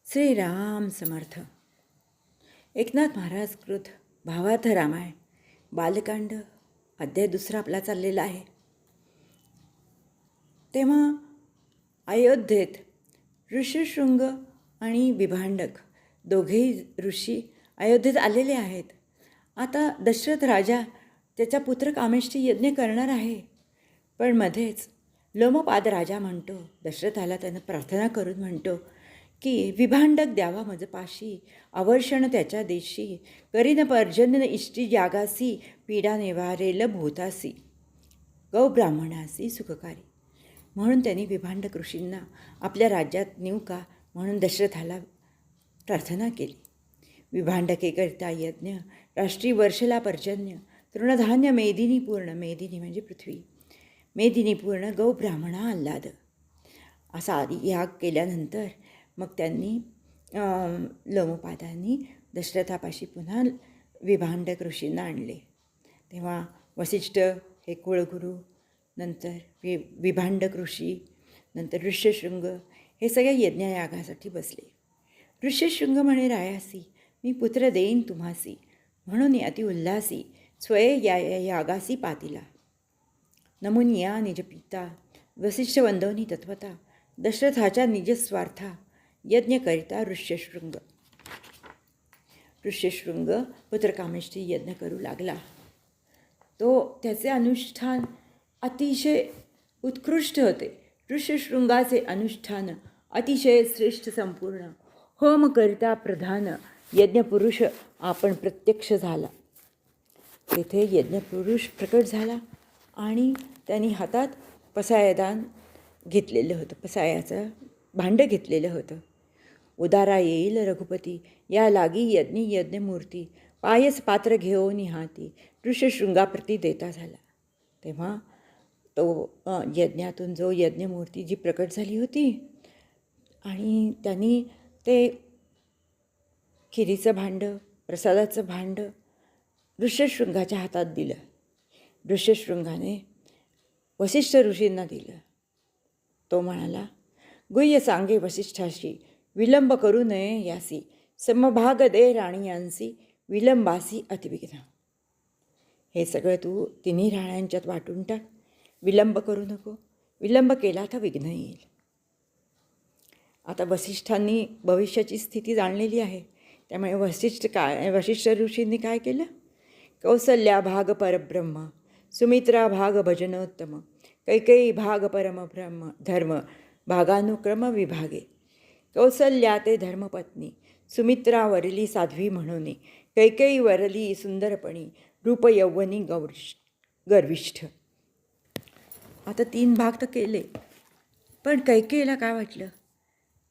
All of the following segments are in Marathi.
श्रीराम समर्थ. एकनाथ महाराज कृत भावार्थ रामायण बालकांड अध्याय 2 आपला चाललेला आहे. तेव्हा अयोध्येत ऋषिशृंग आणि विभांडक दोघेही ऋषी अयोध्येत आलेले आहेत. आता दशरथ राजा त्याचा पुत्र कामेष्ठी यज्ञ करणार आहे. पण मध्येच लोमपाद राजा म्हणतो, दशरथाला त्यानं प्रार्थना करून म्हणतो की विभांडक द्यावा मज पाशी, अवर्षण त्याच्या देशी, करीन पर्जन्य इष्टी जागासी, पीडा निवारेल भूतासी, गौ ब्राह्मणासी सुखकारी. म्हणून त्यांनी विभांडक ऋषींना आपल्या राज्यात नेऊ का म्हणून दशरथाला प्रार्थना केली. विभांडके करता यज्ञ, राष्ट्री वर्षला पर्जन्य, तृणधान्य मेदिनी पूर्ण, मेदिनी म्हणजे पृथ्वी, मेदिनी पूर्ण, गौ ब्राह्मणा आल्हाद. असा याग केल्यानंतर मग त्यांनी लोमपादांनी दशरथापाशी पुन्हा विभांडक ऋषींना आणले. तेव्हा वसिष्ठ हे कुळगुरू, नंतर विभांडक ऋषी, नंतर ऋष्यशृंग हे सगळ्या यज्ञयागासाठी बसले. ऋष्यशृंग म्हणे, रायासी मी पुत्र देईन तुम्हासी, म्हणून अति उल्हासी, स्वये यागासी पातिला. नमुनिया निज पिता, वसिष्ठ वंदवनी तत्वता, दशरथाच्या निजस्वार्था, यज्ञ करिता ऋष्यशृंग. ऋष्यशृंग पुत्र कामेष्ठी यज्ञ करू लागला. तो त्याचे अनुष्ठान अतिशय उत्कृष्ट होते. ऋष्यशृंगाचे अनुष्ठान अतिशय श्रेष्ठ संपूर्ण, होम करिता प्रधान यज्ञपुरुष आपण प्रत्यक्ष झाला. तेथे यज्ञपुरुष प्रकट झाला आणि त्यांनी हातात पसायदान घेतलेलं होतं, पसायाचं भांडं घेतलेलं होतं. उदारा येईल रघुपती, या लागी यज्ञी यज्ञमूर्ती, पायस पात्र घेऊन हाती, ऋष्यशृंगाप्रती देता झाला. तेव्हा तो यज्ञातून जो यज्ञमूर्ती जी प्रकट झाली होती आणि त्यांनी ते खिरीचं भांडं, प्रसादाचं भांडं ऋष्यशृंगाच्या हातात दिलं. ऋष्यशृंगाने वसिष्ठ ऋषींना दिलं. तो म्हणाला, गुह्य सांगे वसिष्ठाशी, विलंब करू नये यासी, समभाग दे राणीयांसी, विलंबासी अतिविघ्न. हे सगळं तू तिन्ही राण्यांच्यात वाटून टाक, विलंब करू नको, विलंब केला तर विघ्न येईल. आता वसिष्ठांनी भविष्याची स्थिती जाणलेली आहे. त्यामुळे वसिष्ठ ऋषींनी काय केलं? कौसल्या भाग परब्रह्म, सुमित्रा भाग भजनोत्तम, कैकेयी भाग परमब्रह्म धर्म, भागानुक्रम विभागे. कौसल्या ते धर्मपत्नी, सुमित्रा वरली साध्वी म्हणून, कैकेयी वरली सुंदरपणी, रूप यौवनी गर्विष्ठ. आता 3 भाग तर केले. पण कैकेयीला काय वाटलं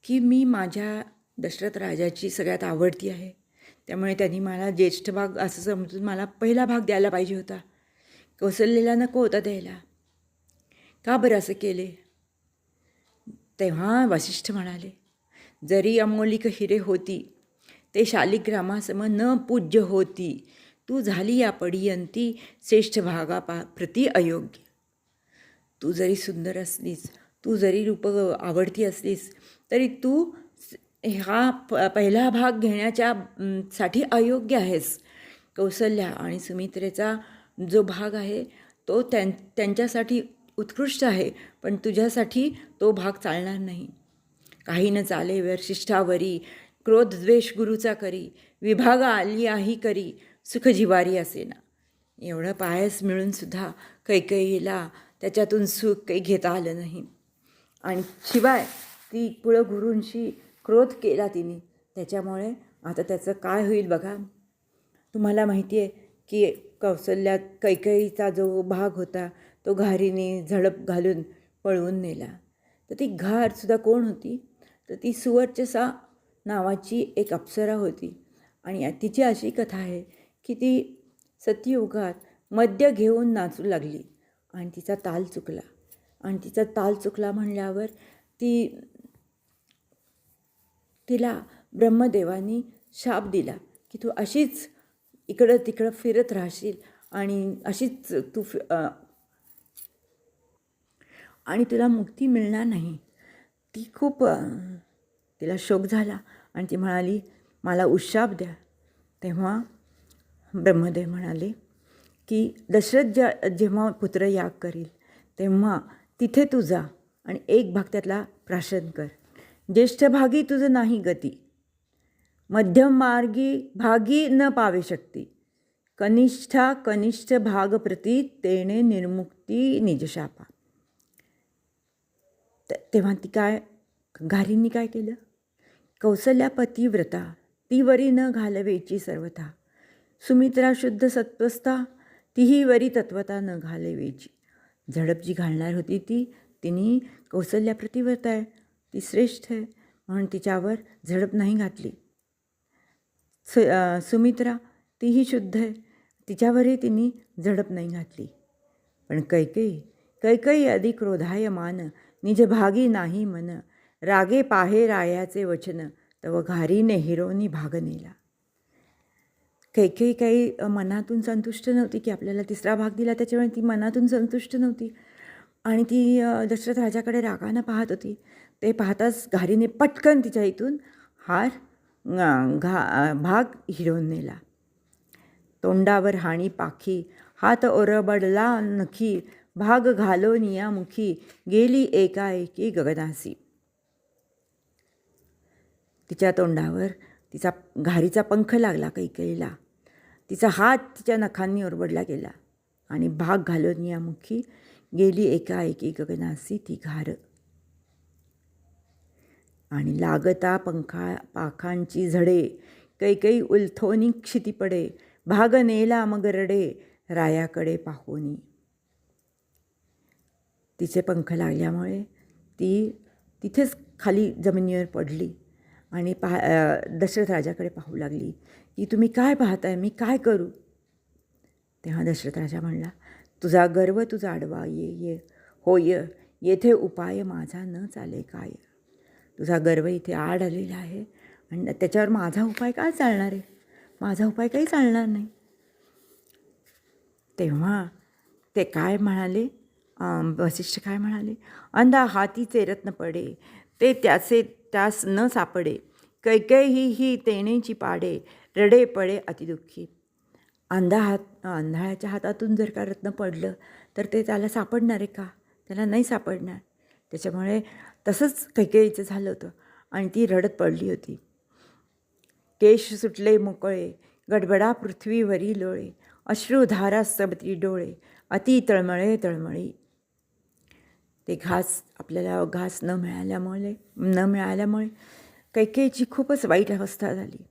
की मी माझ्या दशरथ राजाची सगळ्यात आवडती आहे, त्यामुळे त्यांनी मला ज्येष्ठ भाग असं समजून मला पहिला भाग द्यायला पाहिजे होता. कौसल्याला नको होता द्यायला. का बरं असं केले? तेव्हा वसिष्ठ म्हणाले, जरी अमोलिक हिरे होती, ते शालिग्रामासम न पूज्य होती, तू झाली या पडियंती, श्रेष्ठ भागा प्रति अयोग्य. तू जरी सुंदर असलीस, तू जरी रूप आवडती असलीस, तरी तू हा पहिला भाग घेण्याच्या साठी अयोग्य आहेस. कौसल्या आणि सुमित्रेचा जो भाग आहे तो त्यांच्यासाठी उत्कृष्ट आहे, पण तुझ्यासाठी तो भाग चालणार नाही. काही न चाले वरिष्ठावरी, क्रोध द्वेष गुरुचा करी, विभागा आलियाही करी, सुख जिवारी असेना. एवढं पायस मिळूनसुद्धा कैकेयीला त्याच्यातून सुख काही घेता आलं नाही. आणि शिवाय ती कुळगुरूंशी क्रोध केला तिने. त्याच्यामुळे आता त्याचं काय होईल बघा. तुम्हाला माहिती आहे की कौसल्यात कैकेयीचा जो भाग होता तो घारीने झडप घालून पळवून नेला. तर ती घारसुद्धा कोण होती? तर ती सुवर्चसा नावाची एक अप्सरा होती. आणि तिची अशी कथा आहे की ती सत्ययुगात मद्य घेऊन नाचू लागली आणि तिचा ताल चुकला. आणि तिचा ताल चुकला म्हणल्यावर तिला ब्रह्मदेवानी शाप दिला की तू अशीच इकडं तिकडं फिरत राहशील आणि अशीच तू आणि तुला मुक्ती मिळणार नाही. ती खूप तिला शोक झाला आणि ती म्हणाली मला उशाप द्या. तेव्हा ब्रह्मदेव म्हणाले की दशरथ जेव्हा पुत्र याग करील तेव्हा तिथे तू जा आणि एक भाग त्यातला प्राशन कर. ज्येष्ठ भागी तुझं नाही गती, मध्यम मार्गी भागी न पावे शक्ती, कनिष्ठा कनिष्ठ भाग प्रती तेणे निर्मुक्ती निजशापा. तेव्हा ती काय घारींनी काय केलं, कौसल्या पतिव्रता ती वरी न घालवेची सर्वथा, सुमित्रा शुद्ध सत्वस्था तीही वरी तत्वता न घालवेची. झडप जी घालणार होती तिने कौसल्या प्रतिव्रता आहे, ती श्रेष्ठ आहे म्हणून तिच्यावर झडप नाही घातली. सुमित्रा तीही शुद्ध आहे, तिच्यावरही तिने झडप नाही घातली. पण कैकेयी अधिक क्रोधायमान निज भागी नाही मन, रागे पाहे रायाचे वचन तव घारीने हिरोनी भाग नेला. कैकेयी काही मनातून संतुष्ट नव्हती की आपल्याला तिसरा भाग दिला, त्याच्यामुळे ती मनातून संतुष्ट नव्हती आणि ती दशरथ राजाकडे रागानं पाहत होती. ते पाहताच घारीने पटकन तिच्या इथून हार भाग हिरवून नेला. तोंडावर हाणी पाखी हात ओरबडला नखी, भाग घालोनिया मुखी गेली एकाएकी गगनासी. तिच्या तोंडावर तिचा घारीचा पंख लागला कैकेयीला, तिचा हात तिच्या नखांनी ओरबडला गेला आणि भाग घालोनिया मुखी गेली एकाएकी गगनासी ती घार. आणि लागता पाखांची झडे कैकेयी उलथोनी क्षिती पडे, भाग नेला मग रडे रायाकडे पाहोनी. तिचे पंख लागल्यामुळे ती तिथेच खाली जमिनीवर पडली आणि दशरथ राजाकडे पाहू लागली की तुम्ही काय पाहताय, मी काय करू. तेव्हा दशरथ राजा म्हणला, तुझा गर्व तुझा आडवा ये होय, येथे उपाय माझा न चाले काय. तुझा गर्व इथे आड आलेला आहे आणि त्याच्यावर माझा उपाय काय चालणार आहे, माझा उपाय काही चालणार नाही. तेव्हा ते काय म्हणाले, वसिष्ठ काय म्हणाले, अंधा हातीचे रत्न पडे ते त्यास न सापडे, कैकेयी ही तेणेची पाडे रडे पडे अतिदुःखी. आंधळ्याच्या हातातून जर का रत्न पडलं तर ते त्याला सापडणार आहे का, त्याला नाही सापडणार. त्याच्यामुळे तसंच कैकेयीचं झालं होतं आणि ती रडत पडली होती. केश सुटले मोकळे गडबडा पृथ्वीवरी लोळे, अश्रुधारा सबत्री डोळे अति तळमळे. ते आपल्याला घास न मिळाल्यामुळे कैकेयीची खूपच वाईट अवस्था झाली.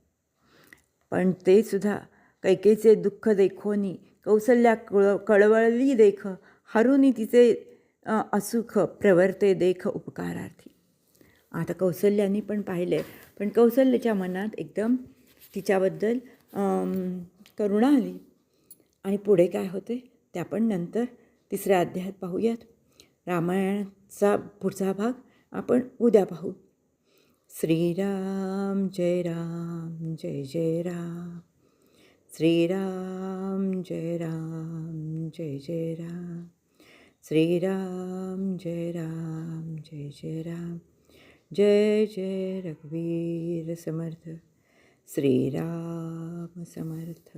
पण ते सुद्धा कैकेयीचे दुःख देखोनी कौसल्या कळवळली देख, हरुनी तिचे असुख प्रवर्ते देख उपकारार्थी. आता कौसल्याने पण पाहिले, पण कौसल्याच्या मनात एकदम तिच्याबद्दल करुणा आली. आणि पुढे काय होते ते आपण नंतर तिसऱ्या अध्यायात पाहूयात. रामायणाचा पुढचा भाग आपण उद्या पाहू. श्रीराम जय राम जय जय राम, श्रीराम जय राम जय जय राम, श्रीराम जय राम जय जय राम, जय जय रघुवीर समर्थ, श्रीराम समर्थ.